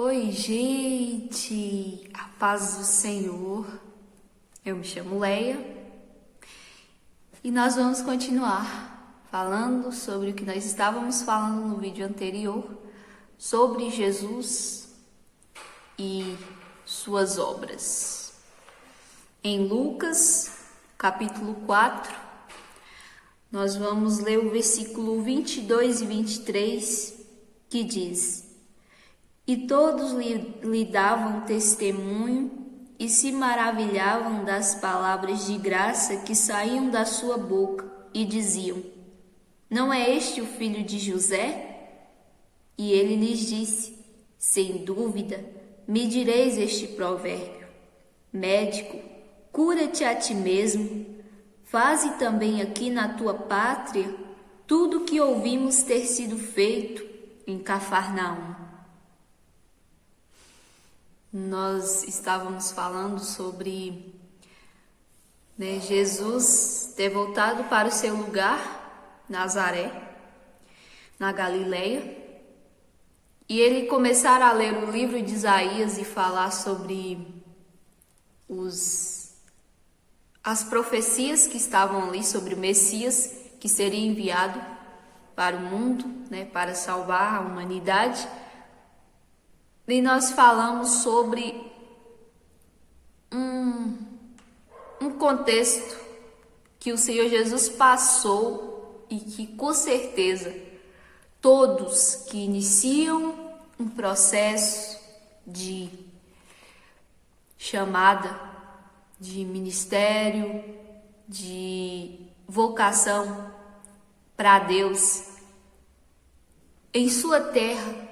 Oi, gente! A paz do Senhor. Eu me chamo Leia e nós vamos continuar falando sobre o que nós estávamos falando no vídeo anterior, sobre Jesus e suas obras. Em Lucas, capítulo 4, nós vamos ler o versículo 22 e 23, que diz: E todos lhe davam testemunho e se maravilhavam das palavras de graça que saíam da sua boca e diziam: Não é este o filho de José? E ele lhes disse: Sem dúvida, me direis este provérbio: Médico, cura-te a ti mesmo. Faze também aqui na tua pátria tudo o que ouvimos ter sido feito em Cafarnaum. Nós estávamos falando sobre Jesus ter voltado para o seu lugar, Nazaré, na Galileia, e ele começar a ler o livro de Isaías e falar sobre as profecias que estavam ali sobre o Messias que seria enviado para o mundo, para salvar a humanidade. E nós falamos sobre um contexto que o Senhor Jesus passou e que, com certeza, todos que iniciam um processo de chamada, de ministério, de vocação para Deus, em sua terra,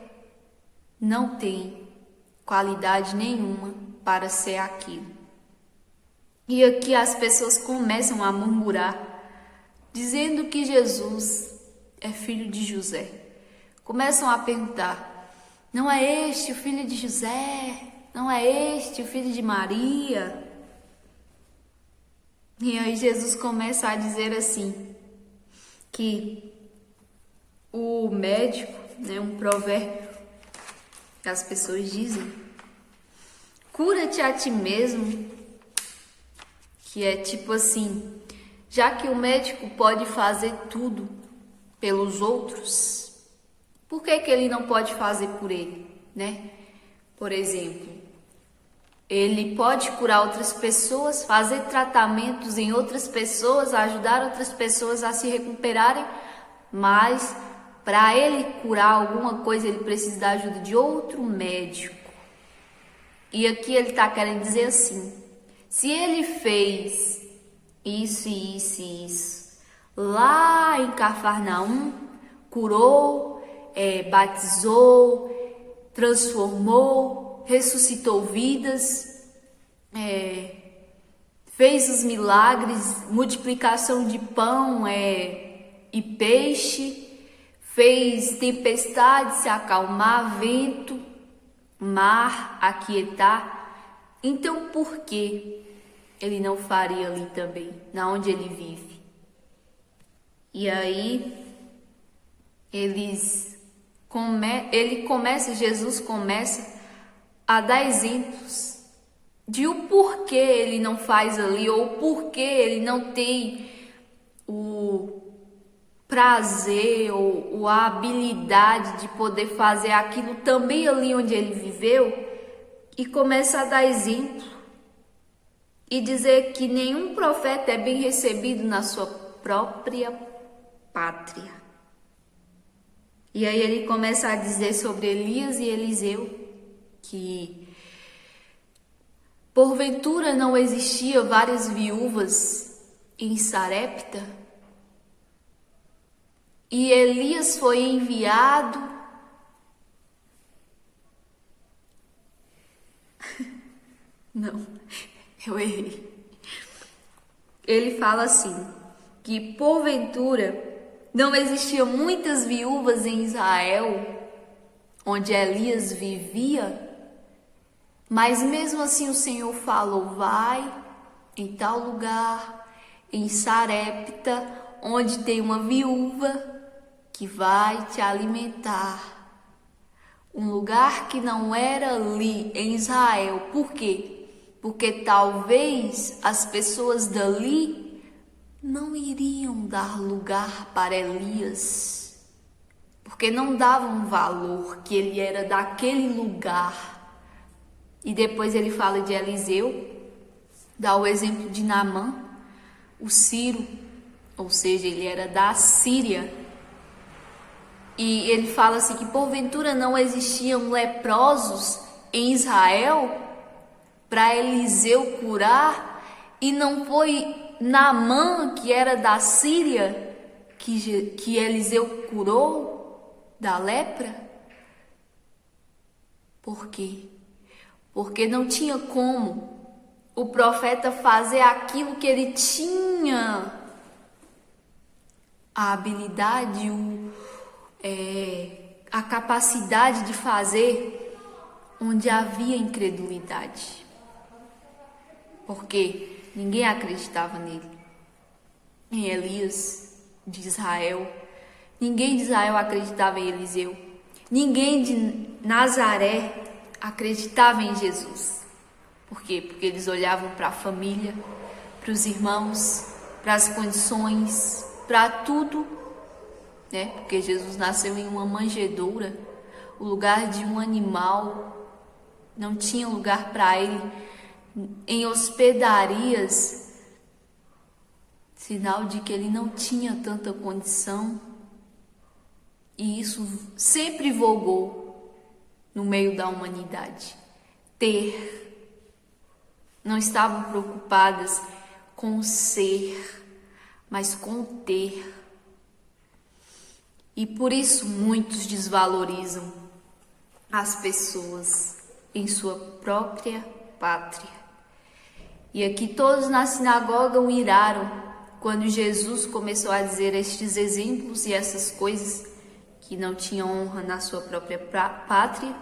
não tem qualidade nenhuma para ser aquilo. E aqui as pessoas começam a murmurar, dizendo que Jesus é filho de José. Começam a perguntar: não é este o filho de José? Não é este o filho de Maria? E aí Jesus começa a dizer assim, que o médico, um provérbio que as pessoas dizem: cura-te a ti mesmo, que é tipo assim, já que o médico pode fazer tudo pelos outros, por que ele não pode fazer por ele, Por exemplo, ele pode curar outras pessoas, fazer tratamentos em outras pessoas, ajudar outras pessoas a se recuperarem, mas para ele curar alguma coisa, ele precisa da ajuda de outro médico. E aqui ele está querendo dizer assim: se ele fez isso e isso e isso lá em Cafarnaum, curou, batizou, transformou, ressuscitou vidas, fez os milagres, multiplicação de pão e peixe, fez tempestade se acalmar, vento, mar aquietar. Então por que ele não faria ali também, na onde ele vive? E aí Jesus começa a dar exemplos de o porquê ele não faz ali, ou porquê ele não tem o prazer ou a habilidade de poder fazer aquilo também ali onde ele viveu, e começa a dar exemplo e dizer que nenhum profeta é bem recebido na sua própria pátria. E aí ele começa a dizer sobre Elias e Eliseu que porventura não existia várias viúvas em Sarepta, e Elias foi enviado. Não, eu errei. Ele fala assim, que porventura não existiam muitas viúvas em Israel, onde Elias vivia, mas mesmo assim o Senhor falou: vai em tal lugar, em Sarepta, onde tem uma viúva que vai te alimentar. Um lugar que não era ali em Israel. Por quê? Porque talvez as pessoas dali não iriam dar lugar para Elias, porque não davam valor que ele era daquele lugar. E depois ele fala de Eliseu, dá o exemplo de Naamã, o Ciro, ou seja, ele era da Síria. E ele fala assim que porventura não existiam leprosos em Israel para Eliseu curar, e não foi Naamã, que era da Síria, que Eliseu curou da lepra? Por quê? Porque não tinha como o profeta fazer aquilo que ele tinha a habilidade, a capacidade de fazer, onde havia incredulidade. Porque ninguém acreditava nele. Em Elias de Israel, ninguém de Israel acreditava em Eliseu. Ninguém de Nazaré acreditava em Jesus. Por quê? Porque eles olhavam para a família, para os irmãos, para as condições, para tudo, né? Porque Jesus nasceu em uma manjedoura, o lugar de um animal, não tinha lugar para ele em hospedarias, sinal de que ele não tinha tanta condição. E isso sempre vogou no meio da humanidade. Não estavam preocupadas com o ser, mas com o ter. E por isso muitos desvalorizam as pessoas em sua própria pátria. E aqui todos na sinagoga o iraram quando Jesus começou a dizer estes exemplos e essas coisas que não tinham honra na sua própria pátria.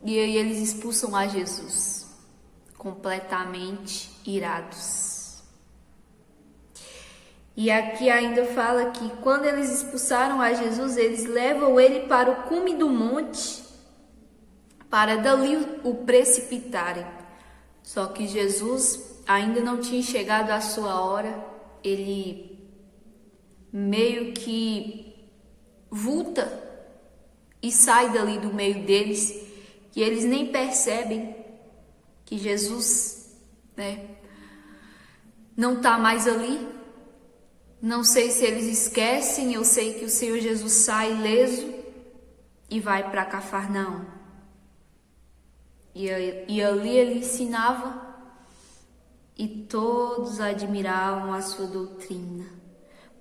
E aí eles expulsam a Jesus, completamente irados. E aqui ainda fala que quando eles expulsaram a Jesus, eles levam ele para o cume do monte, para dali o precipitarem. Só que Jesus ainda não tinha chegado a sua hora, ele meio que vulta e sai dali do meio deles, que eles nem percebem que Jesus, não está mais ali. Não sei se eles esquecem, eu sei que o Senhor Jesus sai ileso e vai para Cafarnaum. E ali ele ensinava e todos admiravam a sua doutrina,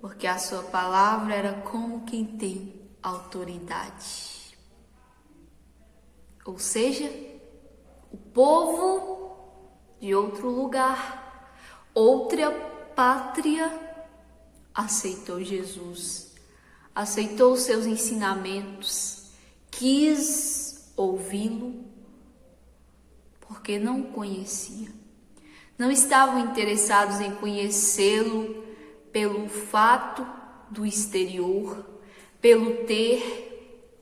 porque a sua palavra era como quem tem autoridade. Ou seja, o povo de outro lugar, outra pátria, aceitou Jesus, aceitou os seus ensinamentos, quis ouvi-lo, porque não o conhecia. Não estavam interessados em conhecê-lo pelo fato do exterior, pelo ter,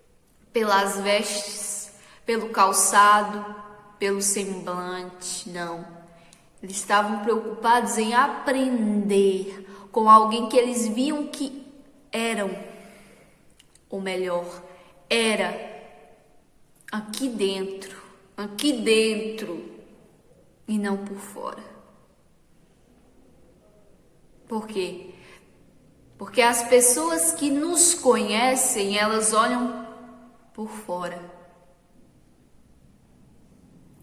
pelas vestes, pelo calçado, pelo semblante, não. Eles estavam preocupados em aprender com alguém que eles viam que eram, ou melhor, era aqui dentro e não por fora. Por quê? Porque as pessoas que nos conhecem, elas olham por fora.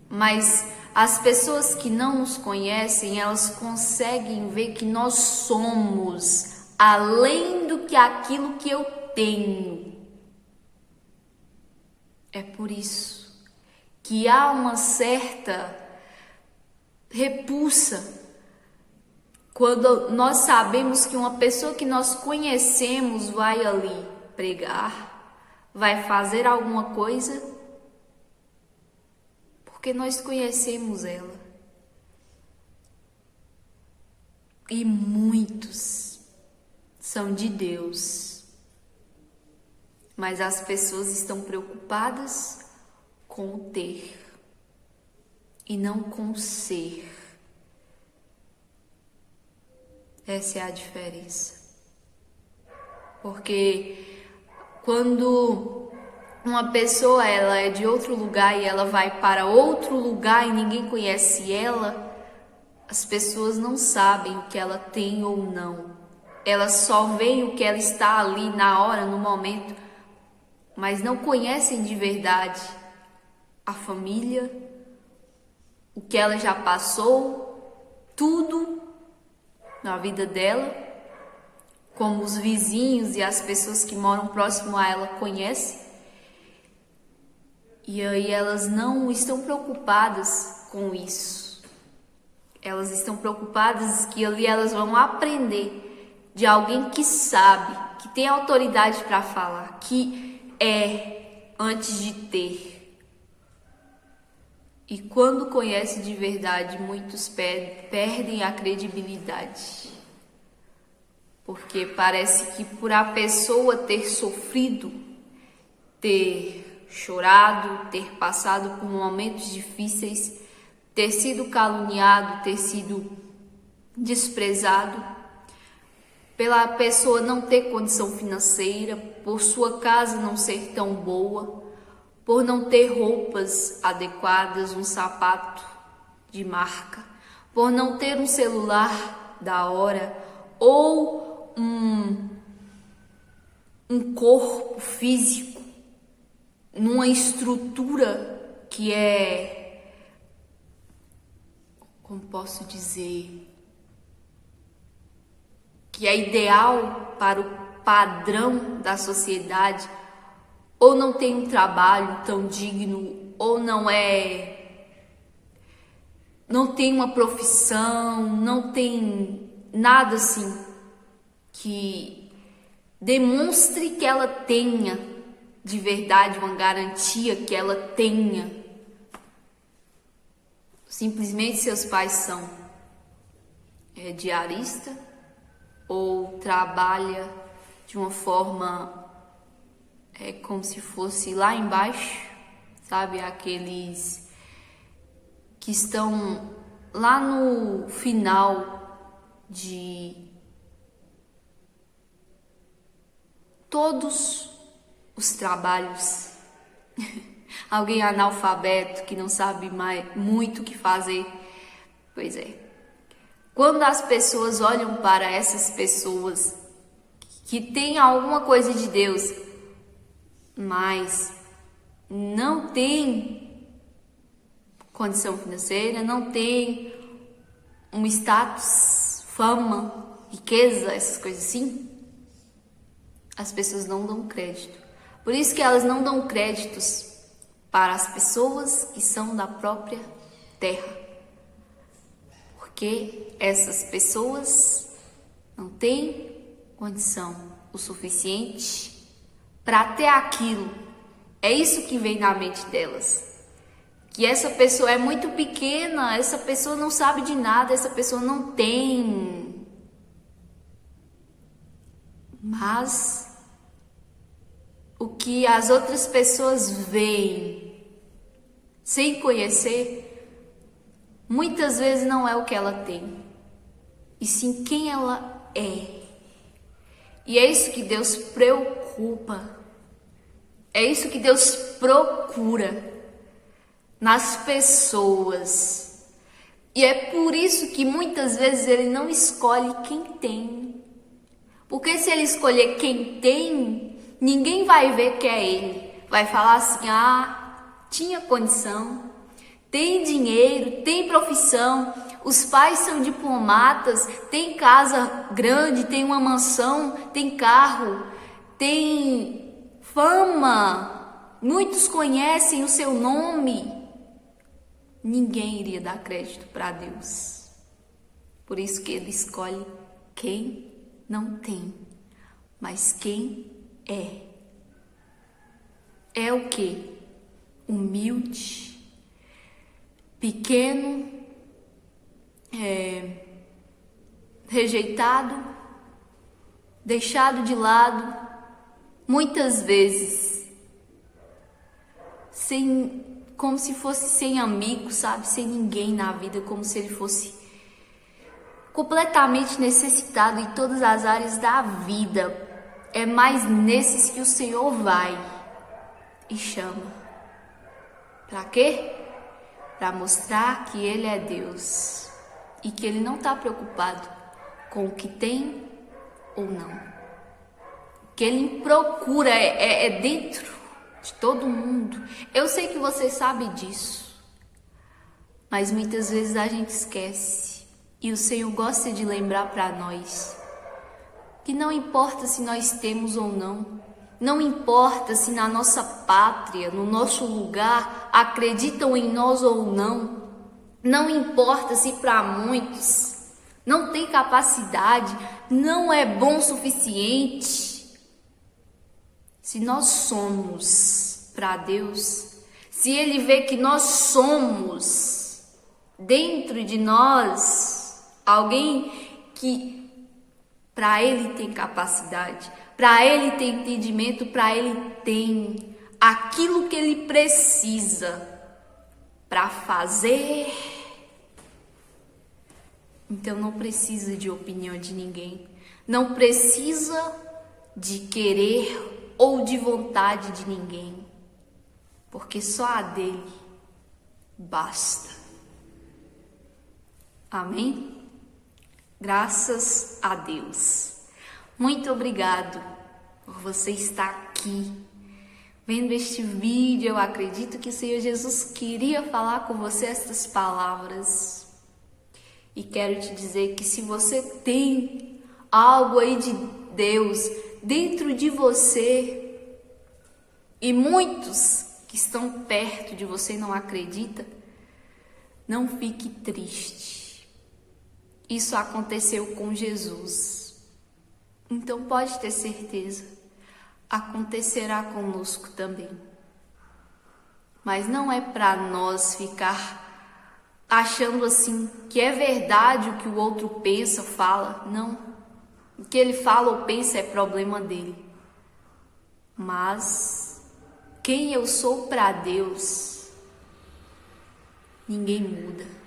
Mas as pessoas que não nos conhecem, elas conseguem ver que nós somos além do que aquilo que eu tenho. É por isso que há uma certa repulsa quando nós sabemos que uma pessoa que nós conhecemos vai ali pregar, vai fazer alguma coisa, porque nós conhecemos ela. E muitos são de Deus, mas as pessoas estão preocupadas com o ter e não com o ser. Essa é a diferença. Porque quando uma pessoa ela é de outro lugar e ela vai para outro lugar e ninguém conhece ela, as pessoas não sabem o que ela tem ou não. Elas só veem o que ela está ali na hora, no momento, mas não conhecem de verdade a família, o que ela já passou, tudo na vida dela, como os vizinhos e as pessoas que moram próximo a ela conhecem. E aí elas não estão preocupadas com isso. Elas estão preocupadas que ali elas vão aprender de alguém que sabe, que tem autoridade para falar, que é antes de ter. E quando conhece de verdade, muitos perdem a credibilidade. Porque parece que por a pessoa ter sofrido, ter chorado, ter passado por momentos difíceis, ter sido caluniado, ter sido desprezado, pela pessoa não ter condição financeira, por sua casa não ser tão boa, por não ter roupas adequadas, um sapato de marca, por não ter um celular da hora ou um corpo físico numa estrutura que é, como posso dizer, que é ideal para o padrão da sociedade, ou não tem um trabalho tão digno, ou não tem uma profissão, não tem nada assim que demonstre que ela tenha de verdade uma garantia que ela tenha. Simplesmente seus pais são diarista ou trabalha de uma forma como se fosse lá embaixo, sabe? Aqueles que estão lá no final de todos os trabalhos. Alguém analfabeto que não sabe mais muito o que fazer. Pois é. Quando as pessoas olham para essas pessoas que têm alguma coisa de Deus, mas não tem condição financeira, não tem um status, fama, riqueza, essas coisas assim, as pessoas não dão crédito. Por isso que elas não dão créditos para as pessoas que são da própria terra. Porque essas pessoas não têm condição o suficiente para ter aquilo. É isso que vem na mente delas. Que essa pessoa é muito pequena, essa pessoa não sabe de nada, essa pessoa não tem. Mas o que as outras pessoas veem sem conhecer, muitas vezes não é o que ela tem, e sim quem ela é. E é isso que Deus preocupa, é isso que Deus procura nas pessoas. E é por isso que muitas vezes Ele não escolhe quem tem. Porque se Ele escolher quem tem, ninguém vai ver que é Ele. Vai falar assim, tinha condição, tem dinheiro, tem profissão, os pais são diplomatas, tem casa grande, tem uma mansão, tem carro, tem fama, muitos conhecem o seu nome. Ninguém iria dar crédito para Deus. Por isso que Ele escolhe quem não tem, mas quem é. É o quê? Humilde, pequeno, rejeitado, deixado de lado, muitas vezes, como se fosse sem amigos, sabe? Sem ninguém na vida, como se ele fosse completamente necessitado em todas as áreas da vida. É mais nesses que o Senhor vai e chama. Para quê? Para mostrar que Ele é Deus e que Ele não está preocupado com o que tem ou não. O que Ele procura é dentro de todo mundo. Eu sei que você sabe disso, mas muitas vezes a gente esquece. E o Senhor gosta de lembrar para nós que não importa se nós temos ou não, não importa se na nossa pátria, no nosso lugar, acreditam em nós ou não, não importa se para muitos não tem capacidade, não é bom o suficiente. Se nós somos para Deus, se Ele vê que nós somos dentro de nós alguém que para Ele tem capacidade, para Ele tem entendimento, para Ele tem aquilo que Ele precisa para fazer, então não precisa de opinião de ninguém, não precisa de querer ou de vontade de ninguém, porque só a dele basta. Amém? Graças a Deus. Muito obrigado por você estar aqui vendo este vídeo. Eu acredito que o Senhor Jesus queria falar com você estas palavras. E quero te dizer que se você tem algo aí de Deus dentro de você e muitos que estão perto de você não acreditam, não fique triste. Isso aconteceu com Jesus. Então pode ter certeza, acontecerá conosco também. Mas não é para nós ficar achando assim que é verdade o que o outro pensa, fala. Não. O que ele fala ou pensa é problema dele. Mas quem eu sou para Deus, ninguém muda.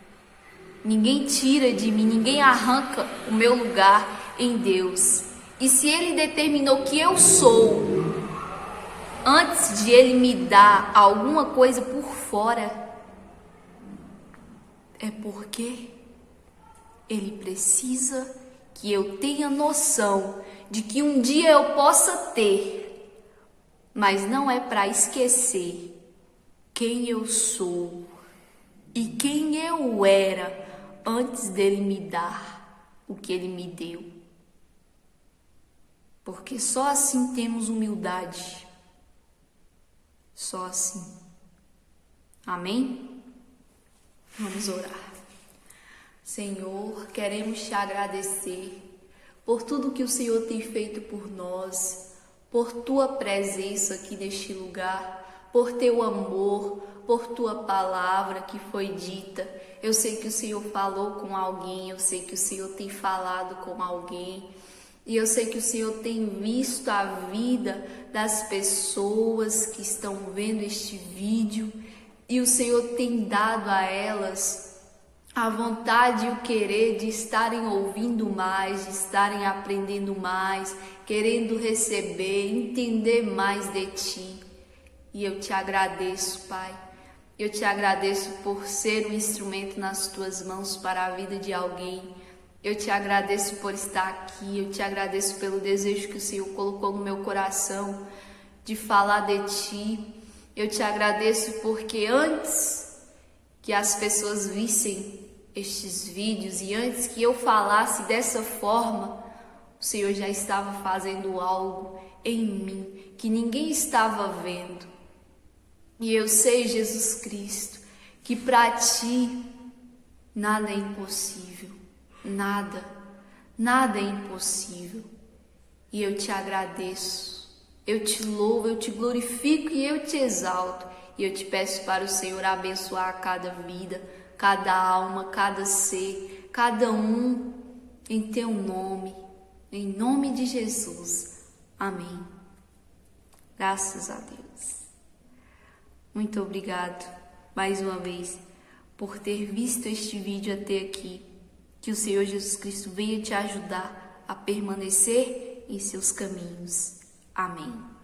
Ninguém tira de mim, ninguém arranca o meu lugar em Deus. E se Ele determinou que eu sou, antes de Ele me dar alguma coisa por fora, é porque Ele precisa que eu tenha noção de que um dia eu possa ter, mas não é para esquecer quem eu sou e quem eu era antes dele me dar o que ele me deu. Porque só assim temos humildade. Só assim. Amém? Vamos orar. Senhor, queremos te agradecer por tudo que o Senhor tem feito por nós, por tua presença aqui neste lugar, por teu amor, por tua palavra que foi dita. Eu sei que o Senhor falou com alguém, eu sei que o Senhor tem falado com alguém, e eu sei que o Senhor tem visto a vida das pessoas que estão vendo este vídeo, e o Senhor tem dado a elas a vontade e o querer de estarem ouvindo mais, de estarem aprendendo mais, querendo receber, entender mais de Ti. E eu te agradeço, Pai. Eu te agradeço por ser um instrumento nas tuas mãos para a vida de alguém. Eu te agradeço por estar aqui. Eu te agradeço pelo desejo que o Senhor colocou no meu coração de falar de Ti. Eu te agradeço porque antes que as pessoas vissem estes vídeos e antes que eu falasse dessa forma, o Senhor já estava fazendo algo em mim que ninguém estava vendo. E eu sei, Jesus Cristo, que para Ti nada é impossível, nada é impossível. E eu te agradeço, eu te louvo, eu te glorifico e eu te exalto. E eu te peço para o Senhor abençoar cada vida, cada alma, cada ser, cada um em Teu nome, em nome de Jesus. Amém Graças a Deus. Muito obrigado, mais uma vez, por ter visto este vídeo até aqui. Que o Senhor Jesus Cristo venha te ajudar a permanecer em seus caminhos. Amém.